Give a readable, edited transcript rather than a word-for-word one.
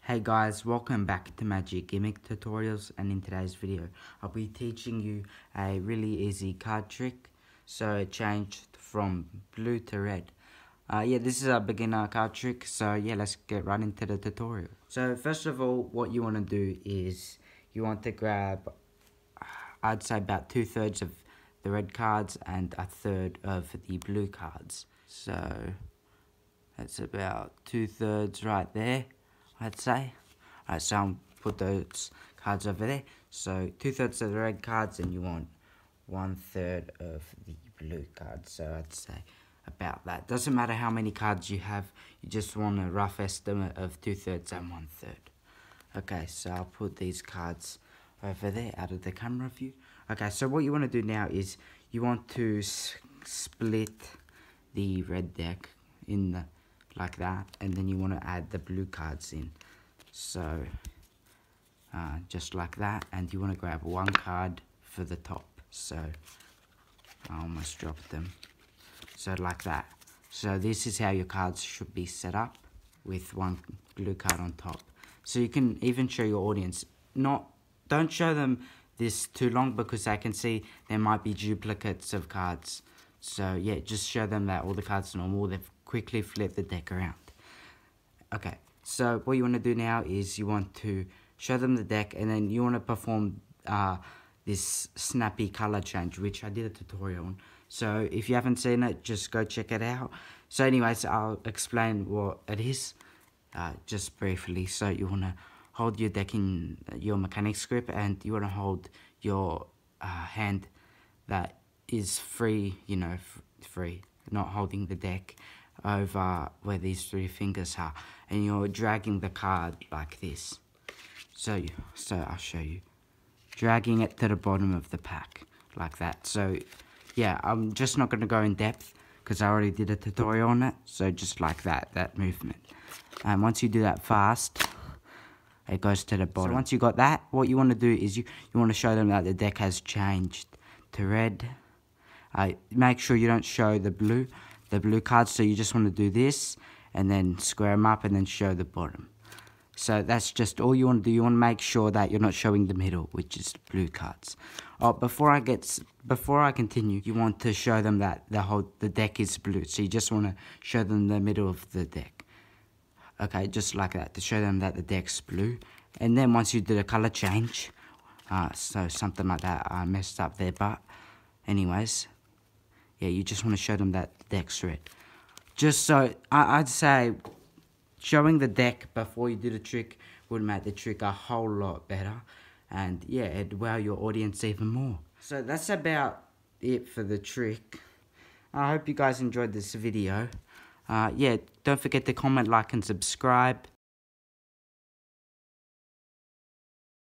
Hey guys, welcome back to Magic Gimmick Tutorials, and in today's video I'll be teaching you a really easy card trick. So it changed from blue to red. This is a beginner card trick, so yeah, let's get right into the tutorial. So first of all, what you want to do is you want to grab, I'd say about 2/3 of the red cards and 1/3 of the blue cards. So that's about 2/3 right there, I'd say. Alright, so I'll put those cards over there. So 2/3 of the red cards, and you want 1/3 of the blue cards. So I'd say about that. Doesn't matter how many cards you have, you just want a rough estimate of 2/3 and 1/3. Okay, so I'll put these cards over there out of the camera view. Okay, so what you want to do now is you want to split the red deck in the like that, and then you want to add the blue cards in, so just like that, and you want to grab one card for the top. So I almost dropped them, so like that. So this is how your cards should be set up, with one blue card on top. So you can even show your audience, don't show them this too long, because I can see there might be duplicates of cards. So yeah, just show them that all the cards are normal. They've quickly flip the deck around. Okay, so what you want to do now is you want to show them the deck, and then you want to perform this snappy color change, which I did a tutorial on. So if you haven't seen it, just go check it out. So anyways, I'll explain what it is just briefly. So you want to hold your deck in your mechanic's grip, and you want to hold your hand that is free, free, not holding the deck, over where these three fingers are, and you're dragging the card like this. So I'll show you, dragging it to the bottom of the pack like that. So yeah, I'm just not going to go in depth because I already did a tutorial on it. So just like that movement, and once you do that fast, it goes to the bottom. So once you got that, what you want to do is you want to show them that the deck has changed to red. Make sure you don't show the blue cards, so you just want to do this and then square them up and then show the bottom. So that's just all you want to do. You want to make sure that you're not showing the middle, which is blue cards. Before I continue, you want to show them that the deck is blue, so you just want to show them the middle of the deck. Okay, just like that, to show them that the deck's blue. And then once you do the color change, so something like that, I messed up there, but anyways, yeah, you just want to show them that the deck's red. Just so, I'd say showing the deck before you do the trick would make the trick a whole lot better. And yeah, it'd wow your audience even more. So that's about it for the trick. I hope you guys enjoyed this video. Yeah, don't forget to comment, like, and subscribe.